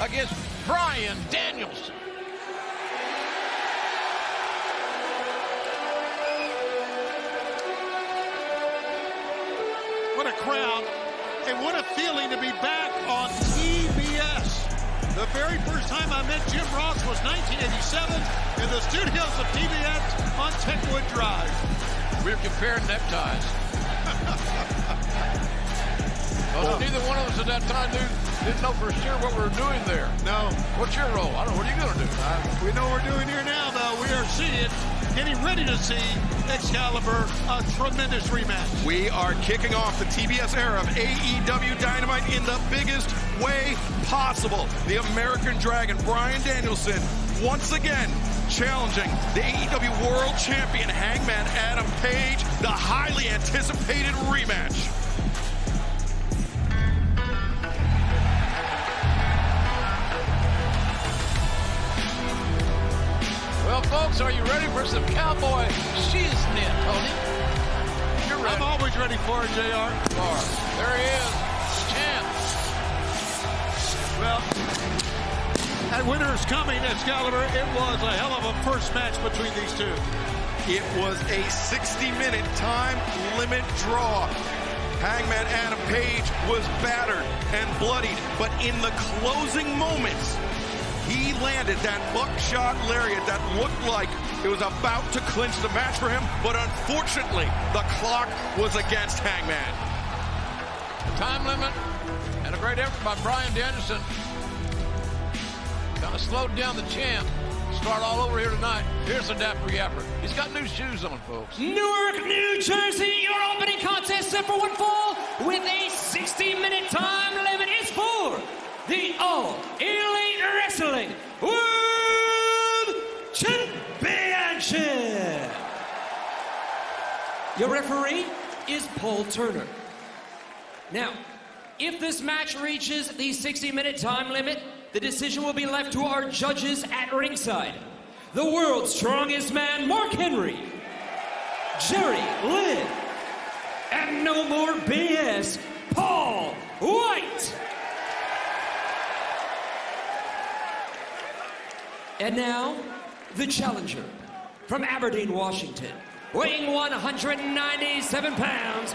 against Bryan Danielson. What a crowd, and what a feeling to be back on TBS. The very first time I met Jim Ross was 1987 in the studios of TBS on Techwood Drive. We were comparing neckties. Well, neither one of us at that time didn't know for sure what we were doing there. No. What's your role? I don't know. What are you going to do? We know what we're doing here now, though. We are getting ready to see Excalibur, a tremendous rematch. We are kicking off the TBS era of AEW Dynamite in the biggest way possible. The American Dragon, Bryan Danielson, once again challenging the AEW World Champion, Hangman Adam Page, the highly anticipated rematch. Well, folks, are you ready for some cowboy shiznit, Tony? You're ready. I'm always ready for it, JR. There he is, champ. Well, that winter's coming, Excalibur. It was a hell of a first match between these two. It was a 60-minute time limit draw. Hangman Adam Page was battered and bloodied, but in the closing moments, he landed that buckshot lariat that looked like it was about to clinch the match for him, but unfortunately, the clock was against Hangman. Time limit and a great effort by Bryan Danielson. Kind of slowed down the champ. Start all over here tonight. Here's the Dapper Yapper. He's got new shoes on, folks. Newark, New Jersey, your opening contest set for one fall with a 60-minute time limit is for the All Elite Wrestling World Championship. Your referee is Paul Turner. Now, if this match reaches the 60-minute time limit, the decision will be left to our judges at ringside. The world's strongest man, Mark Henry, Jerry Lynn, and no more BS, Paul White. And now, the challenger from Aberdeen, Washington, weighing 197 pounds,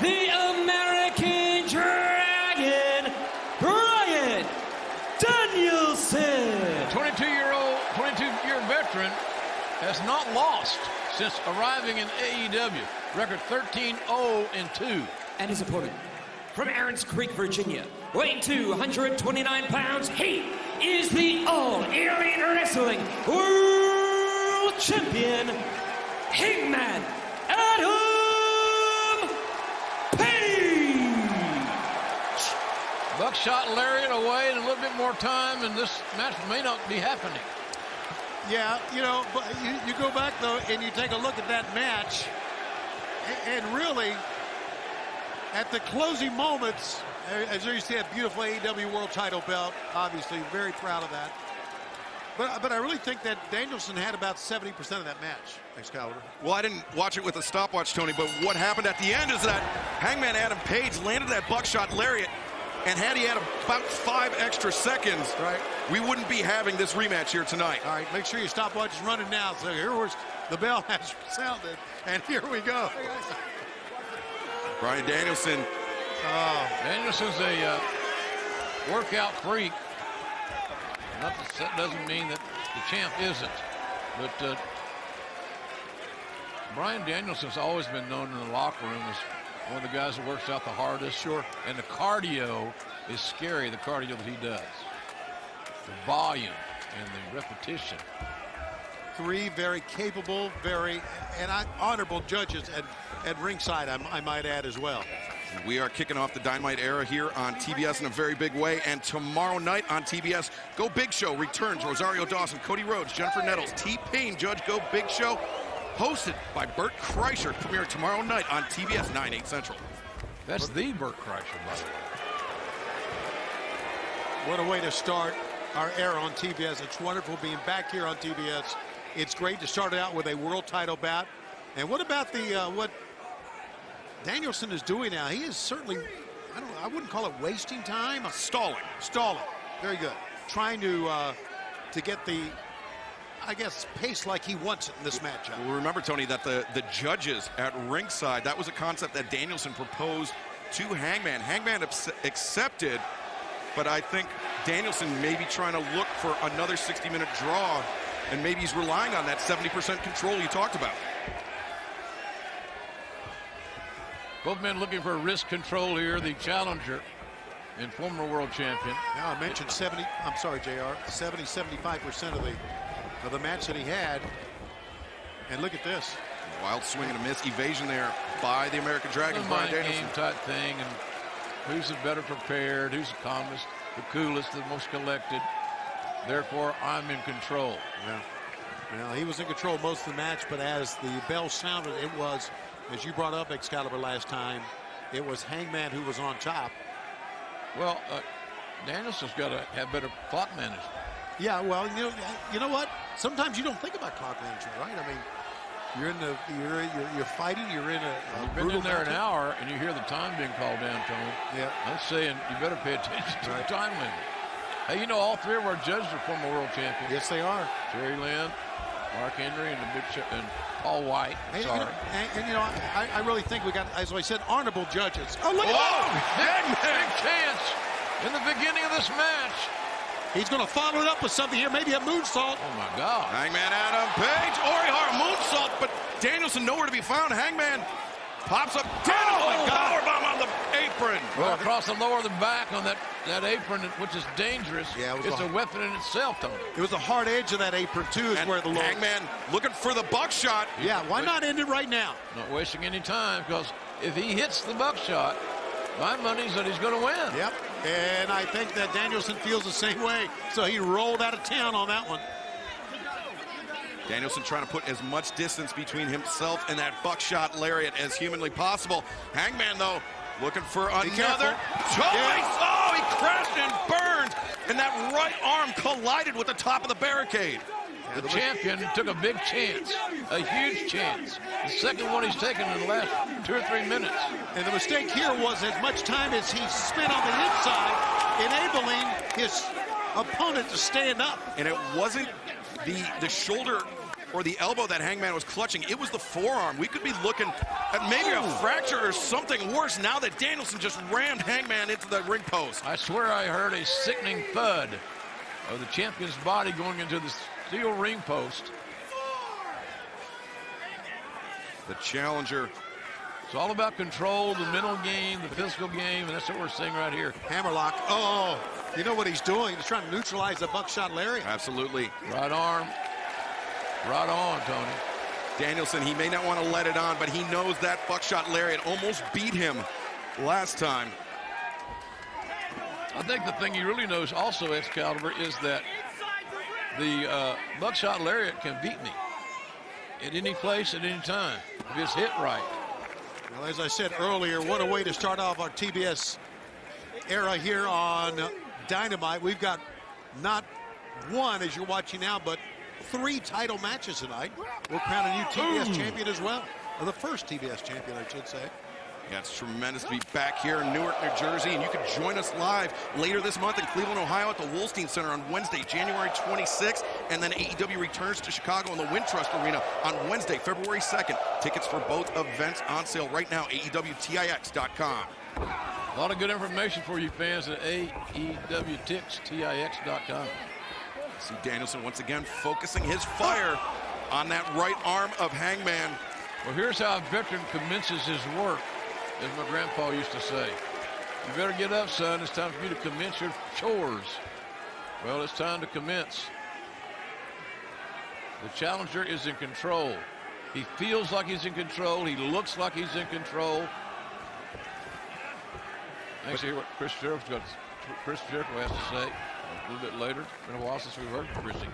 the American Dragon, Bryan Danielson. 22-year veteran has not lost since arriving in AEW. Record 13-0-2. And his opponent from Aaron's Creek, Virginia, weighing 229 pounds, he is the All Elite Wrestling World Champion, Hangman Adam Page. Buckshot lariat away and a little bit more time, and this match may not be happening. Yeah, you know, but you go back, though, and you take a look at that match, and really, at the closing moments, as you see that beautiful AEW World Title belt, obviously very proud of that. But I really think that Danielson had about 70% of that match, Excalibur. Well, I didn't watch it with a stopwatch, Tony, but what happened at the end is that Hangman Adam Page landed that buckshot lariat, and had he had about 5 extra seconds, right, we wouldn't be having this rematch here tonight. All right, make sure your stopwatch is running now. So here was the bell has sounded, and here we go. Bryan Danielson. Danielson's a workout freak. That doesn't mean that the champ isn't. But Bryan Danielson's always been known in the locker room as one of the guys that works out the hardest. Sure. And the cardio is scary, the cardio that he does. The volume and the repetition. 3 very capable, very honorable judges at ringside, I might add as well. We are kicking off the Dynamite era here on TBS in a very big way. And tomorrow night on TBS, Go Big Show returns. Rosario Dawson, Cody Rhodes, Jennifer Nettles, T-Pain, Judge Go Big Show. Hosted by Bert Kreischer. Premiere tomorrow night on TBS 9/8 Central. That's the Bert Kreischer, by the way. What a way to start our era on TBS. It's wonderful being back here on TBS. It's great to start out with a world title bout. And what about the what Danielson is doing now? He is certainly, I wouldn't call it wasting time. Stalling. Very good. trying to get the, I guess, pace like he wants it in this matchup. Well, remember, Tony, that the judges at ringside, that was a concept that Danielson proposed to Hangman. Hangman accepted, but I think Danielson may be trying to look for another 60-minute draw, and maybe he's relying on that 70% control you talked about. Both men looking for wrist control here. The challenger and former world champion. Now I mentioned 75% of the match that he had. And look at this. Wild swing and a miss, evasion there by the American Dragon, Bryan Danielson. Game type thing, and who's the better prepared, who's the calmest, the coolest, the most collected. Therefore, I'm in control. Yeah. Well, he was in control most of the match, but as the bell sounded, it was, as you brought up, Excalibur, last time, it was Hangman who was on top. Well, Danielson's got to have better clock management. Yeah, well, you know what? Sometimes you don't think about clock management, right? I mean, you're fighting. You're in a You've been in there an hour, and you hear the time being called down, Tony. Yeah. I'm saying you better pay attention to the time limit. Hey, you know, all three of our judges are former world champions. Yes, they are. Jerry Lynn, Mark Henry, and and Paul White. And, Sorry. I really think we got, as I said, honorable judges. Oh, look at that! Big chance in the beginning of this match. He's going to follow it up with something here, maybe a moonsault. Oh, my God. Hangman Adam Page, Orihara moonsault, but Danielson nowhere to be found. Hangman pops up, Danielson, powerbomb on the apron. Well, across the lower of the back on that apron, which is dangerous. Yeah, it's a weapon in itself, Tony. It was the hard edge of that apron, too, is where the low. Hangman looking for the buckshot. Yeah, why not end it right now? Not wasting any time, because if he hits the buckshot, my money's that he's going to win. Yep, and I think that Danielson feels the same way, so he rolled out of town on that one. Danielson trying to put as much distance between himself and that buckshot lariat as humanly possible. Hangman, though, looking for another. Oh, he crashed and burned, and that right arm collided with the top of the barricade. The champion took a big chance, a huge chance. The second one he's taken in the last 2 or 3 minutes. And the mistake here was as much time as he spent on the inside, enabling his opponent to stand up. And it wasn't the shoulder or the elbow that Hangman was clutching. It was the forearm. We could be looking at maybe a fracture or something worse now that Danielson just rammed Hangman into the ring post. I swear I heard a sickening thud of the champion's body going into the steel ring post. The challenger. It's all about control, the mental game, the physical game, and that's what we're seeing right here. Hammerlock. Oh, you know what he's doing? He's trying to neutralize the buckshot lariat. Absolutely. Right arm. Right on, Tony. Danielson, he may not want to let it on, but he knows that buckshot lariat almost beat him last time. I think the thing he really knows also, Excalibur, is that the buckshot lariat can beat me at any place, at any time, if it's hit right. Well, as I said earlier, what a way to start off our TBS era here on Dynamite. We've got not one, as you're watching now, but 3 title matches tonight. We'll crown a new TBS champion as well. Or the first TBS champion, I should say. Yeah, it's tremendous to be back here in Newark, New Jersey, and you can join us live later this month in Cleveland, Ohio at the Wolstein Center on Wednesday, January 26th, and then AEW returns to Chicago in the Wintrust Arena on Wednesday, February 2nd. Tickets for both events on sale right now, AEWTIX.com. A lot of good information for you fans at AEWTIX.com. See Danielson once again focusing his fire on that right arm of Hangman. Well, here's how a veteran commences his work, as my grandpa used to say. You better get up, son. It's time for you to commence your chores. Well, it's time to commence. The challenger is in control. He feels like he's in control. He looks like he's in control. Thanks to hear what Chris Jericho has to say a little bit later. It's been a while since we've heard from Chrissy.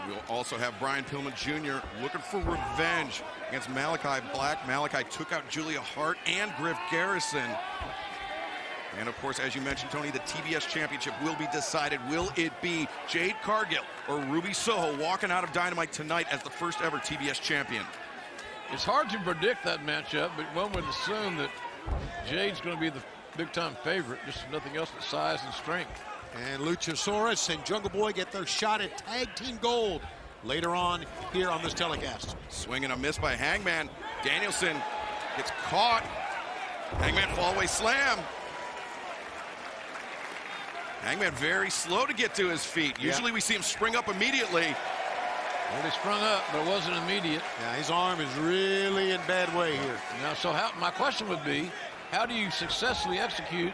We'll also have Brian Pillman Jr. looking for revenge against Malachi Black. Malachi took out Julia Hart and Griff Garrison. And of course, as you mentioned, Tony, the TBS Championship will be decided. Will it be Jade Cargill or Ruby Soho walking out of Dynamite tonight as the first ever TBS champion? It's hard to predict that matchup, but one would assume that Jade's going to be the big-time favorite, just nothing else but size and strength. And Luchasaurus and Jungle Boy get their shot at tag team gold later on here on this telecast. Swing and a miss by Hangman. Danielson gets caught. Hangman fallaway slam. Hangman very slow to get to his feet. Usually we see him spring up immediately. Well, he sprung up, but it wasn't immediate. Yeah, his arm is really in bad way here. Now, so my question would be, how do you successfully execute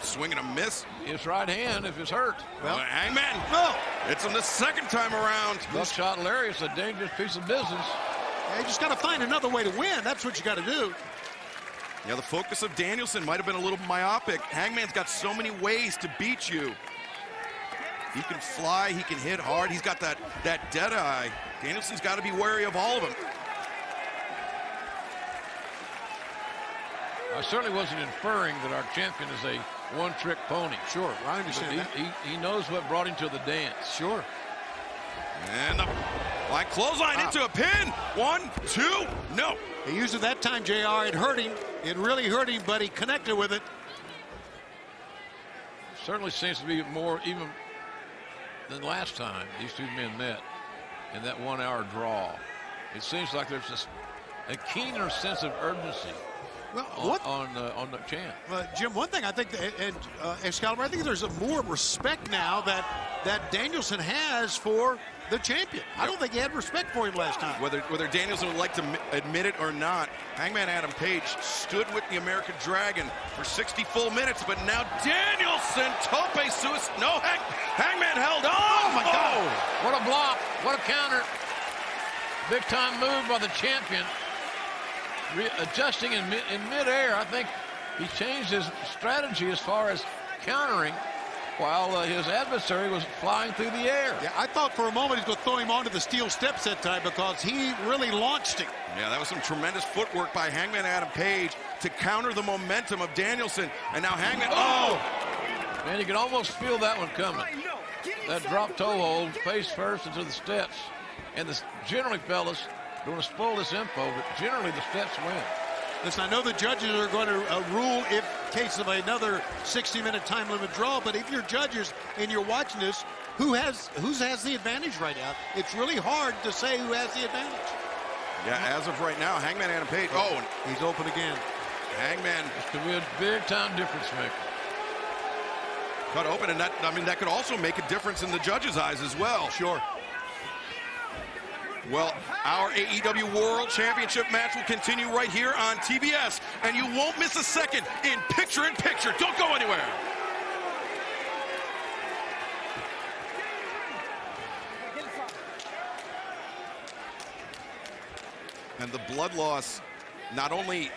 Swing and a miss. his right hand if it's hurt? Well, Hangman, no, it's him the second time around. Buckshot Lariat's a dangerous piece of business. Yeah, you just got to find another way to win. That's what you got to do. Yeah, the focus of Danielson might have been a little myopic. Hangman's got so many ways to beat you. He can fly, he can hit hard, he's got that dead eye. Danielson's got to be wary of all of them. I certainly wasn't inferring that our champion is a one-trick pony. Sure, I understand that. He knows what brought him to the dance. Sure. And the like clothesline into a pin. 1, 2, no. He used it that time, JR. It hurt him. It really hurt him, but he connected with it. Certainly seems to be more even than last time these two men met in that 1 hour draw. It seems like there's just a keener sense of urgency on the champ. Jim, one thing I think, and Excalibur, I think there's more respect now that Danielson has for the champion. I don't think he had respect for him last time. Whether Danielson would like to admit it or not, Hangman Adam Page stood with the American Dragon for 60 full minutes, but now Danielson, tope suicide. No, Hangman held on. Oh, my God. What a block. What a counter. Big time move by the champion. Adjusting in midair. I think he changed his strategy as far as countering while his adversary was flying through the air. Yeah, I thought for a moment he was going to throw him onto the steel steps that time because he really launched him. Yeah, that was some tremendous footwork by Hangman Adam Page to counter the momentum of Danielson. And now Hangman, Man, you can almost feel that one coming. That drop toe hold, face first into the steps. And generally, fellas, don't want to spoil this info, but generally the steps win. Listen, I know the judges are going to rule in case of another 60-minute time limit draw, but if you're judges and you're watching this, who has the advantage right now? It's really hard to say who has the advantage. Yeah, as of right now, Hangman Adam Page. Oh, and he's open again. Hangman. This could be a big-time difference maker. Cut open, and that could also make a difference in the judges' eyes as well. Sure. Well, our AEW World Championship match will continue right here on TBS, and you won't miss a second in picture-in-picture. Don't go anywhere. And the blood loss, not only,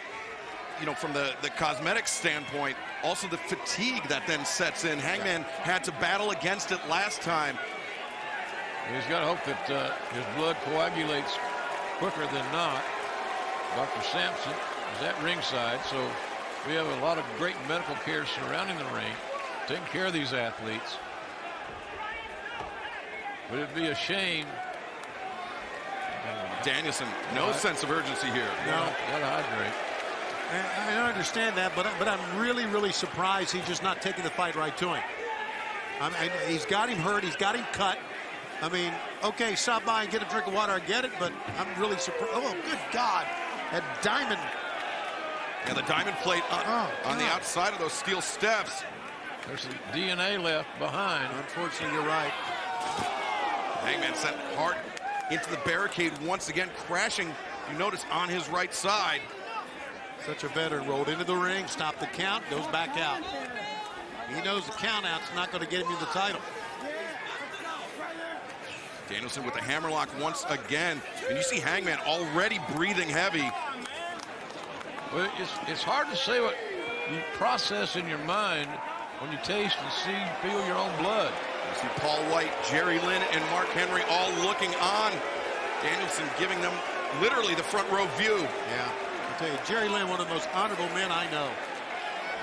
from the cosmetic standpoint, also the fatigue that then sets in. Hangman had to battle against it last time. He's got to hope that his blood coagulates quicker than not. Dr. Sampson is at ringside, so we have a lot of great medical care surrounding the ring, taking care of these athletes. Would it be a shame? Danielson, no sense of urgency here. No. Gotta hydrate. I understand that, but I'm really, really surprised he's just not taking the fight right to him. He's got him hurt. He's got him cut. I mean, okay, stop by and get a drink of water. I get it, but I'm really surprised. Oh, good God. That diamond. Yeah, the diamond plate on the outside of those steel steps. There's some DNA left behind. Unfortunately, you're right. Hangman sent hard into the barricade once again, crashing, you notice, on his right side. Such a veteran. Rolled into the ring, stopped the count, goes back out. He knows the count out's not going to get him the title. Danielson with the hammerlock once again. And you see Hangman already breathing heavy. Well, it's hard to say what you process in your mind when you taste and see, feel your own blood. You see Paul White, Jerry Lynn, and Mark Henry all looking on. Danielson giving them literally the front row view. Yeah, I'll tell you, Jerry Lynn, one of the most honorable men I know.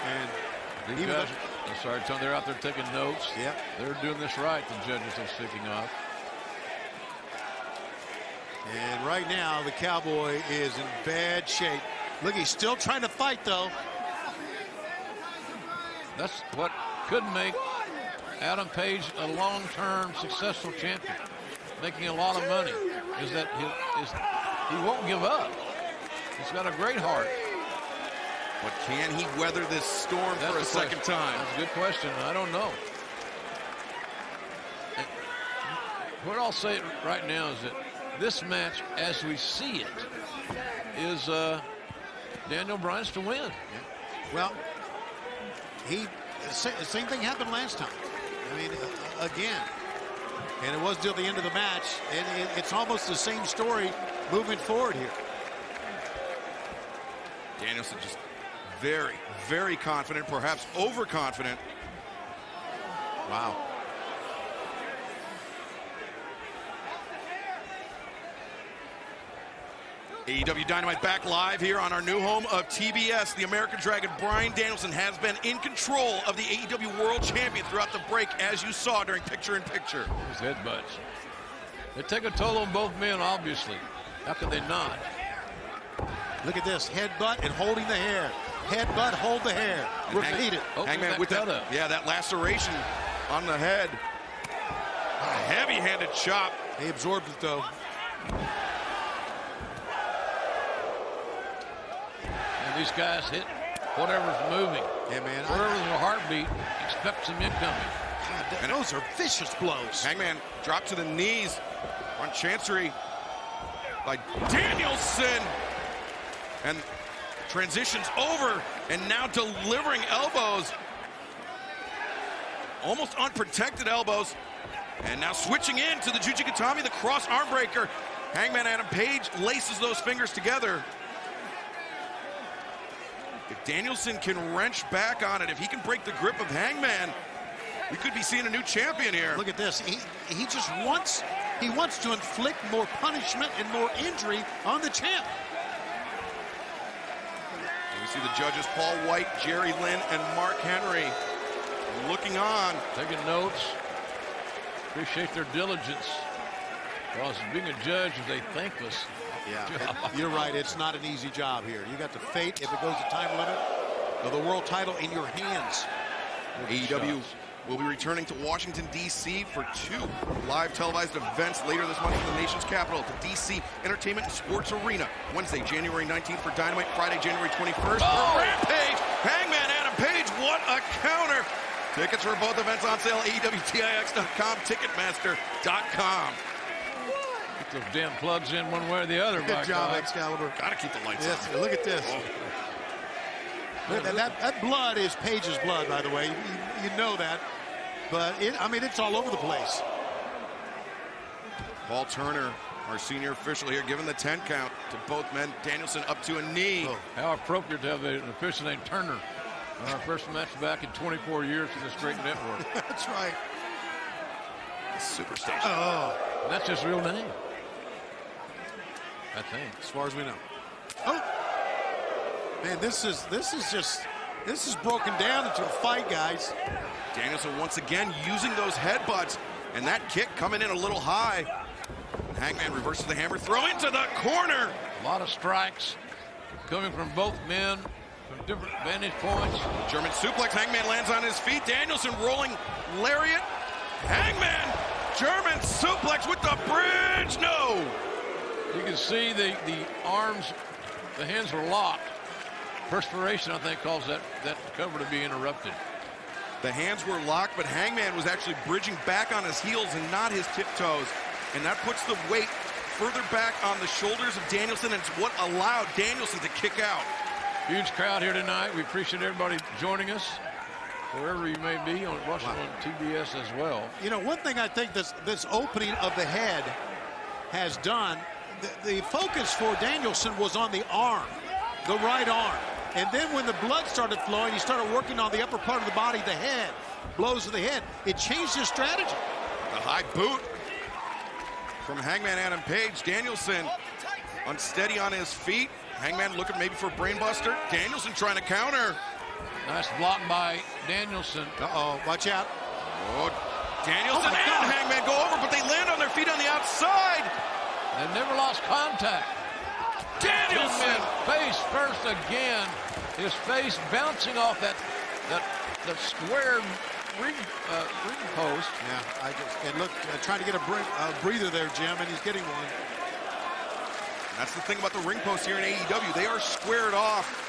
And these guys, I'm sorry, Tony, they're out there taking notes. Yeah. They're doing this right, the judges are speaking off. And right now, the Cowboy is in bad shape. Look, he's still trying to fight, though. That's what could make Adam Page a long-term successful champion, making a lot of money, is that he won't give up. He's got a great heart. But can he weather this storm for a second time? That's a good question. I don't know. What I'll say right now is that this match, as we see it, is Daniel Bryan's to win. Well, same thing happened last time. I mean, again, and it was till the end of the match, and it's almost the same story moving forward here. Danielson just very, very confident, perhaps overconfident. Wow. AEW Dynamite back live here on our new home of TBS. The American Dragon, Bryan Danielson, has been in control of the AEW World Champion throughout the break, as you saw during picture-in-picture. His headbutts. They take a toll on both men, obviously. How could they not? Look at this, headbutt and holding the hair. Headbutt, hold the hair. Repeat it. Hangman with that, that laceration on the head. A heavy-handed chop. He absorbed it, though. And these guys hit whatever's moving. Yeah, man. Whatever's a heartbeat, expect some incoming. God, and those are vicious blows. Hangman dropped to the knees on Chancery by Danielson. And transitions over, and now delivering elbows. Almost unprotected elbows. And now switching into the Jujigatami, the cross arm breaker. Hangman Adam Page laces those fingers together. If Danielson can wrench back on it, if he can break the grip of Hangman, we could be seeing a new champion here. Look at this. He just wants to inflict more punishment and more injury on the champ. We see the judges, Paul White, Jerry Lynn, and Mark Henry looking on. Taking notes. Appreciate their diligence. Because being a judge is a thankless job. You're right. It's not an easy job here. You got the fate, if it goes to time limit, of the world title in your hands. AEW will be returning to Washington, D.C. for 2 live televised events later this month in the nation's capital at the D.C. Entertainment and Sports Arena. Wednesday, January 19th for Dynamite. Friday, January 21st for Rampage. Hangman Adam Page, what a counter. Tickets for both events on sale, AEWTIX.com, Ticketmaster.com. Get those damn plugs in one way or the other. Good job, Excalibur. Gotta keep the lights on. Look at this. That blood is Page's blood, by the way. You know that. But, it's all over the place. Paul Turner, our senior official here, giving the 10 count to both men. Danielson up to a knee. Oh, how appropriate to have an official named Turner on our first match back in 24 years for this great network. That's right. Superstation. Oh. And that's his real name, I think. As far as we know. Oh. Man, this is broken down into a fight, guys. Danielson once again using those headbutts, and that kick coming in a little high. And Hangman reverses the hammer, throw into the corner. A lot of strikes coming from both men from different vantage points. German suplex, Hangman lands on his feet. Danielson rolling lariat. Hangman, German suplex with the bridge, no. You can see the arms, the hands were locked. Perspiration, I think, caused that cover to be interrupted. The hands were locked, but Hangman was actually bridging back on his heels and not his tiptoes. And that puts the weight further back on the shoulders of Danielson, and it's what allowed Danielson to kick out. Huge crowd here tonight. We appreciate everybody joining us, wherever you may be, watching on TBS as well. You know, one thing I think this opening of the head has done, the focus for Danielson was on the arm, the right arm. And then when the blood started flowing, he started working on the upper part of the body, the head, blows to the head. It changed his strategy. The high boot from Hangman Adam Page. Danielson unsteady on his feet. Hangman looking maybe for a brainbuster. Danielson trying to counter. Nice block by Danielson. Uh-oh, watch out. Oh, Danielson and Hangman go over, but they land on their feet on the outside. They never lost contact. Danielson face first again. His face bouncing off that square ring Yeah, and look, trying to get a breather there, Jim, and he's getting one. That's the thing about the ring posts here in AEW. They are squared off.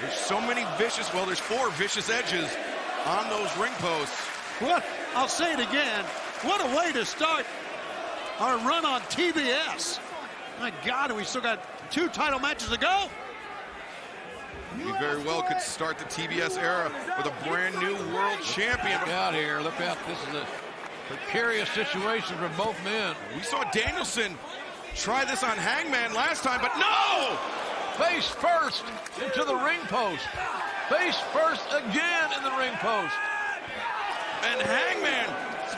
There's so many vicious, well, there's 4 vicious edges on those ring posts. What? I'll say it again. What a way to start our run on TBS. My God, and we still got 2 title matches to go. We very well could start the TBS era with a brand new world champion. Look out here. Look out. This is a precarious situation for both men. We saw Danielson try this on Hangman last time, but no! Face first into the ring post. Face first again in the ring post. And Hangman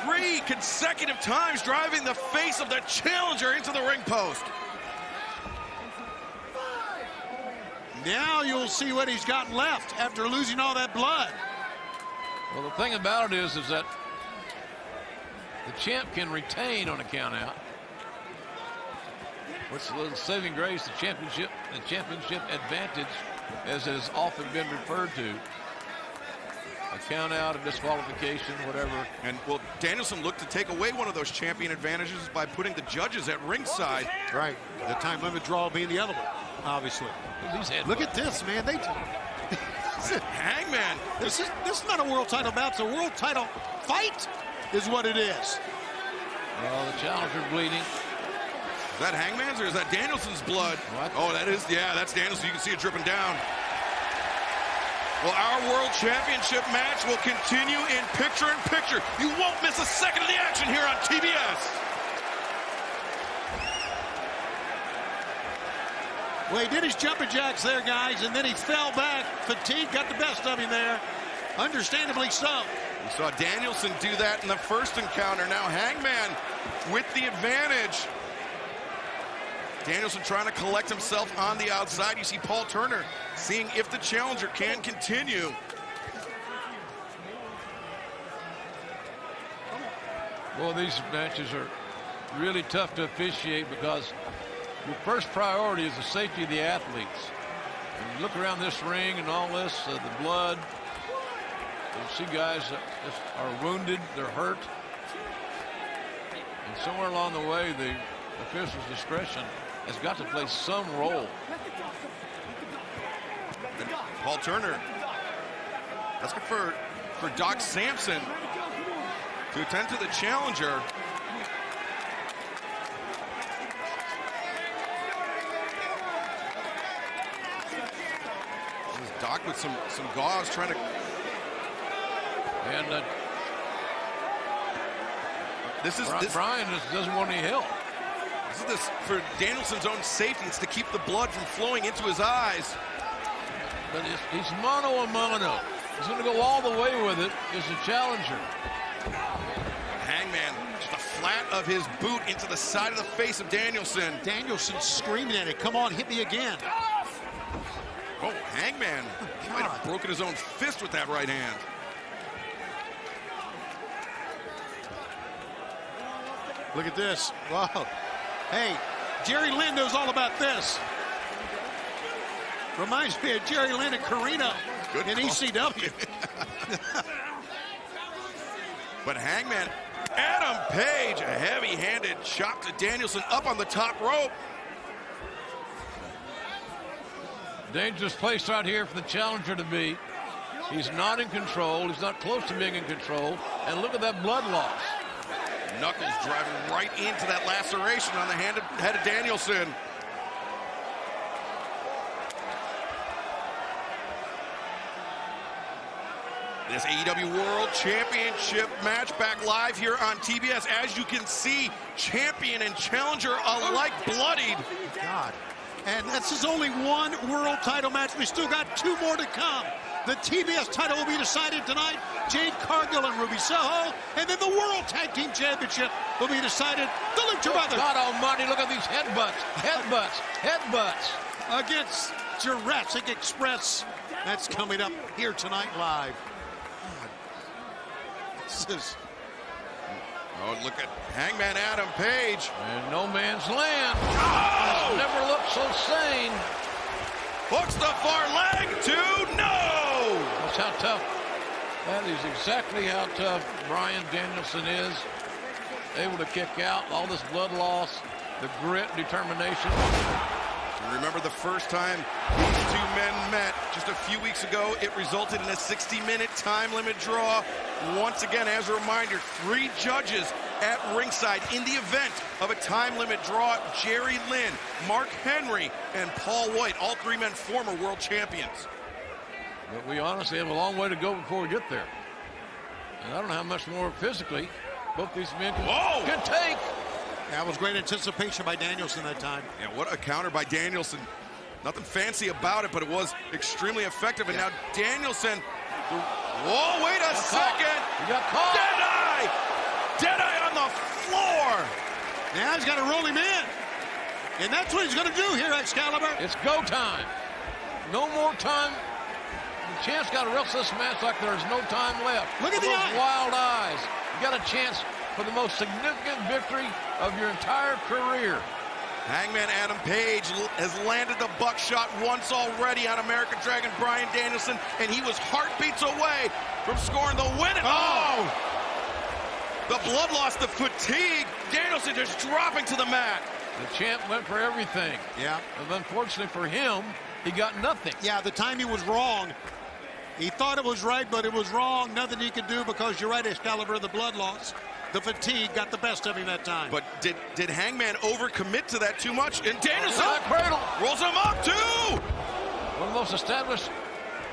3 consecutive times driving the face of the challenger into the ring post. Now you'll see what he's got left after losing all that blood. Well, the thing about it is that the champ can retain on a count out. What's the little saving grace, the championship advantage, as it has often been referred to. A count out, a disqualification, whatever. And, well, Danielson looked to take away one of those champion advantages by putting the judges at ringside. Right. The time limit draw being the other one, obviously. Look at this, man. Hangman. This is not a world title bout. It's a world title fight is what it is. Well, the challenger bleeding. Is that Hangman's or is that Danielson's blood? Oh, that is, yeah, that's Danielson. You can see it dripping down. Well, our World Championship match will continue in picture-in-picture. You won't miss a second of the action here on TBS. Well, he did his jumping jacks there, guys, and then he fell back. Fatigue got the best of him there. Understandably so. We saw Danielson do that in the first encounter. Now Hangman with the advantage. Danielson trying to collect himself on the outside. You see Paul Turner seeing if the challenger can continue. Well, these matches are really tough to officiate because your first priority is the safety of the athletes. And you look around this ring and all this, the blood. You see guys that are wounded, they're hurt. And somewhere along the way, the official's discretion has got to play some role. And Paul Turner, that's good for Doc Sampson to attend to the challenger. This is Doc with some gauze trying to. And Bryan just doesn't want any help. This is for Danielson's own safety. It's to keep the blood from flowing into his eyes. But he's mano a mano. He's going to go all the way with it as a challenger. Hangman, just the flat of his boot into the side of the face of Danielson. Danielson screaming at it. Come on, hit me again. Oh, Hangman. He might have broken his own fist with that right hand. Look at this. Wow. Hey, Jerry Lynn knows all about this. Reminds me of Jerry Lynn and Carino in ECW. But Hangman, Adam Page, a heavy-handed chop to Danielson up on the top rope. Dangerous place right here for the challenger to be. He's not in control. He's not close to being in control. And look at that blood loss. Knuckles driving right into that laceration on the head of Danielson. This AEW World Championship match back live here on TBS. As you can see, champion and challenger alike bloodied. God. And this is only one world title match. We still got 2 more to come. The TBS title will be decided tonight. Jade Cargill and Ruby Soho. And then the World Tag Team Championship will be decided. The Lucha Brothers. God almighty, look at these headbutts. Headbutts. Headbutts. Against Jurassic Express. That's coming up here tonight live. This is... Oh, look at Hangman Adam Page. And no man's land. Oh! Never looked so sane. Hooks the far leg to no. That's how tough That is exactly how tough Bryan Danielson is. Able to kick out, all this blood loss, the grit, determination. Remember the first time these two men met just a few weeks ago, it resulted in a 60-minute time limit draw. Once again, as a reminder, 3 judges at ringside in the event of a time limit draw. Jerry Lynn, Mark Henry, and Paul White, all 3 men former world champions. But we honestly have a long way to go before we get there. And I don't know how much more physically both these men can take. That was great anticipation by Danielson that time. Yeah, what a counter by Danielson. Nothing fancy about it, but it was extremely effective. And now Danielson, whoa, wait a second. He got caught. Deadeye! Deadeye on the floor. Now he's got to roll him in. And that's what he's going to do here, Excalibur. It's go time. No more time. The champ's got to wrestle this match like there's no time left. Look at those eyes. Wild eyes. You got a chance for the most significant victory of your entire career. Hangman Adam Page has landed the buckshot once already on American Dragon Bryan Danielson, and he was heartbeats away from scoring the win. Oh! The blood loss, the fatigue. Danielson just dropping to the mat. The champ went for everything. Yeah. And unfortunately for him, he got nothing. Yeah, the timing was wrong. He thought it was right, but it was wrong. Nothing he could do because you're right, Excalibur, the blood loss. The fatigue got the best of him that time. But did Hangman overcommit to that too much? And Danielson cradle rolls him up too. One of the most established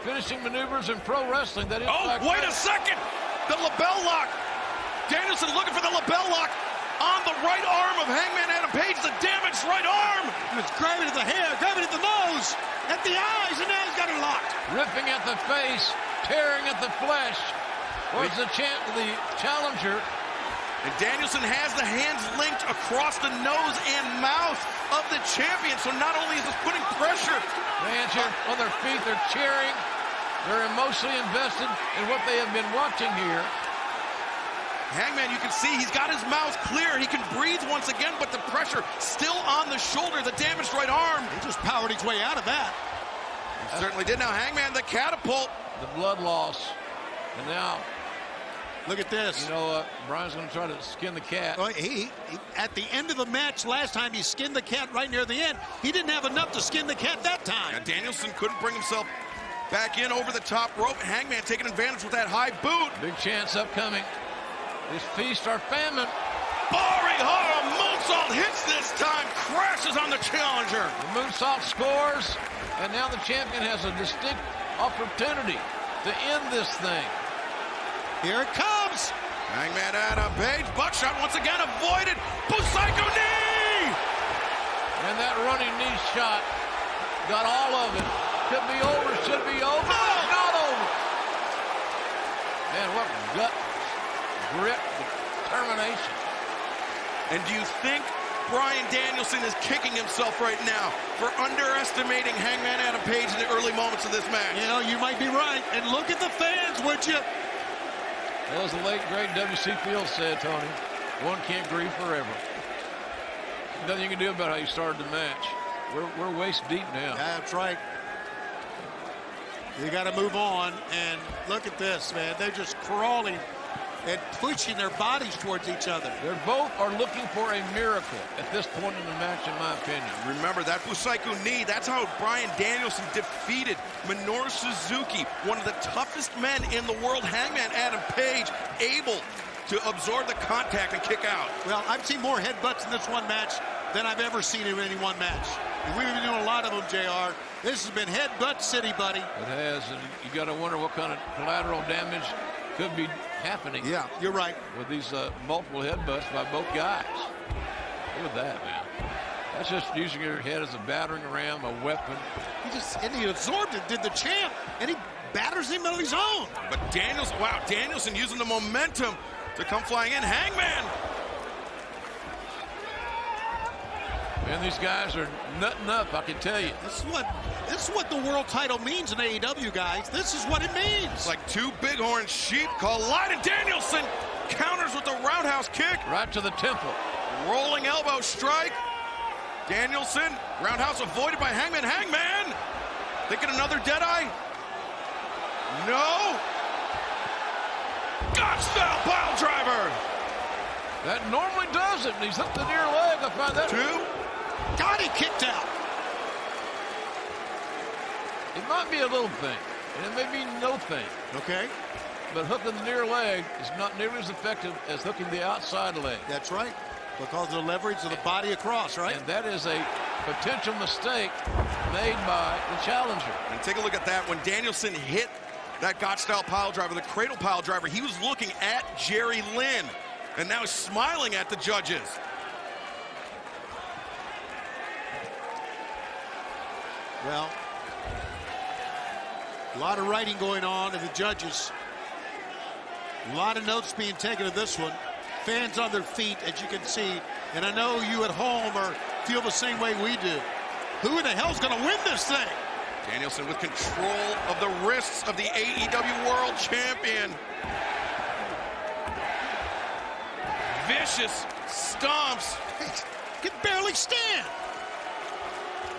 finishing maneuvers in pro wrestling. That is. Oh, wait a second! The lapel lock. Danielson looking for the lapel lock on the right arm of Hangman Adam Page. The damaged right arm. It's grabbing at the hair, grabbing at the nose, at the eyes, and now he's got it locked. Ripping at the face, tearing at the flesh. Where's the challenger? And Danielson has the hands linked across the nose and mouth of the champion. So not only is this putting pressure. Fans here on their feet, they're cheering. They're emotionally invested in what they have been watching here. Hangman, you can see he's got his mouth clear. He can breathe once again, but the pressure still on the shoulder, the damaged right arm. He just powered his way out of that. He certainly did. Now Hangman, the catapult. The blood loss. And now, look at this. You know, Bryan's going to try to skin the cat. Well, at the end of the match last time, he skinned the cat right near the end. He didn't have enough to skin the cat that time. Now Danielson couldn't bring himself back in over the top rope. Hangman taking advantage with that high boot. Big chance upcoming. This feast or famine. Arihara moonsault hits this time, crashes on the challenger. The moonsault scores, and now the champion has a distinct opportunity to end this thing. Here it comes. Hangman Adam Page, buckshot once again avoided. Busaiku knee! And that running knee shot got all of it. Could be over, should be over. No! Not over. Man, what gut, grit, determination. And do you think Bryan Danielson is kicking himself right now for underestimating Hangman Adam Page in the early moments of this match? You know, you might be right. And look at the fans, would you? As the late, great W.C. Fields said, Tony, one can't grieve forever. Nothing you can do about how you started the match. We're waist deep now. That's right. You got to move on. And look at this, man. They're just crawling and pushing their bodies towards each other. They both are looking for a miracle at this point in the match, in my opinion. Remember that Busaiku knee, that's how Bryan Danielson defeated Minoru Suzuki, one of the toughest men in the world. Hangman Adam Page able to absorb the contact and kick out. Well, I've seen more headbutts in this one match than I've ever seen in any one match. And we've been doing a lot of them, JR. This has been headbutt city, buddy. It has, and you got to wonder what kind of collateral damage could be happening. Yeah, you're right. With these multiple headbutts by both guys. Look at that, man. That's just using your head as a battering ram, a weapon. He absorbed it, did the champ, and he batters him on his own. But Danielson using the momentum to come flying in. Hangman! Man, these guys are nutting up, I can tell you. This is what the world title means in AEW, guys. This is what it means. It's like two bighorn sheep collide, and Danielson counters with the roundhouse kick. Right to the temple. Rolling elbow strike. Danielson, roundhouse avoided by Hangman. Hangman! Thinking another deadeye? No! style pile driver. That normally does it. He's hooked the near leg. I find that. 2. God, he kicked out. It might be a little thing, and it may be no thing. Okay. But hooking the near leg is not nearly as effective as hooking the outside leg. That's right. Because of the leverage of the body across, right? And that is a potential mistake made by the challenger. And take a look at that. When Danielson hit that Gotch-style pile driver, the cradle pile driver, he was looking at Jerry Lynn. And now he's smiling at the judges. Well, a lot of writing going on in the judges. A lot of notes being taken of this one. Fans on their feet, as you can see. And I know you at home feel the same way we do. Who in the hell's going to win this thing? Danielson with control of the wrists of the AEW World Champion. Vicious stomps. He can barely stand.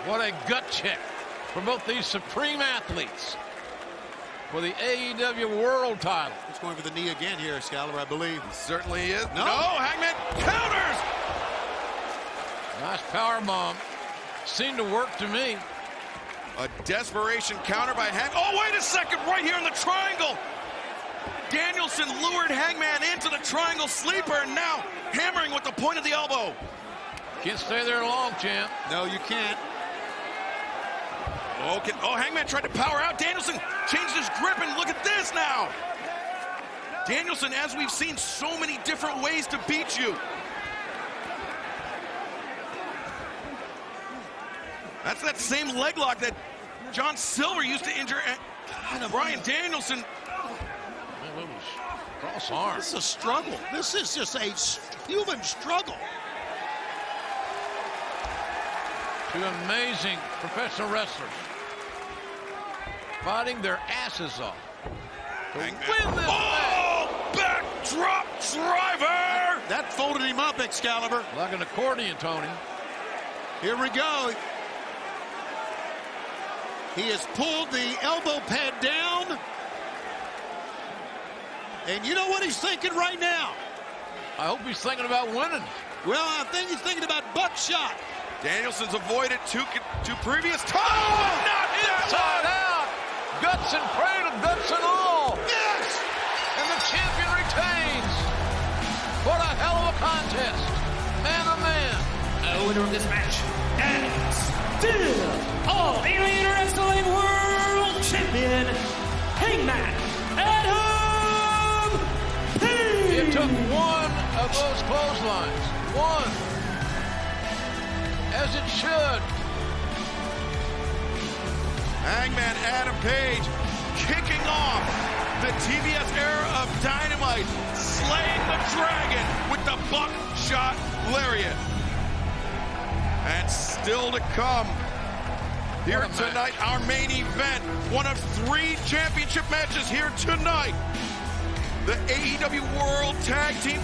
What a gut check for both these supreme athletes for the AEW World Title. He's going for the knee again here, Excalibur, I believe. He certainly is. No. Hangman counters. Nice power bomb. Seemed to work to me. A desperation counter by Hangman. Oh, wait a second, right here in the triangle. Danielson lured Hangman into the triangle sleeper, and now hammering with the point of the elbow. Can't stay there long, champ. No, you can't. Hangman tried to power out. Danielson changed his grip, and look at this now. Danielson, as we've seen, so many different ways to beat you. That's that same leg lock that John Silver used to injure Bryan Danielson. Cross arm. This is a struggle. This is just a human struggle. Two amazing professional wrestlers fighting their asses off to win this match. Backdrop driver! That folded him up, Excalibur. Like an accordion, Tony. Here we go. He has pulled the elbow pad down. And you know what he's thinking right now? I hope he's thinking about winning. Well, I think he's thinking about buckshot. Danielson's avoided two previous times. Oh, not inside out. Guts and cradle, guts and all. Yes! And the champion retains. What a hell of a contest. Man oh man. The winner of this match, and still All Elite Wrestling World Champion, Hangman Adam Page. It took one of those clotheslines. One. As it should. Hangman Adam Page kicking off the TBS era of Dynamite, slaying the dragon with the buckshot lariat. And still to come here tonight, our main event, one of 3 championship matches here tonight. The AEW World Tag Team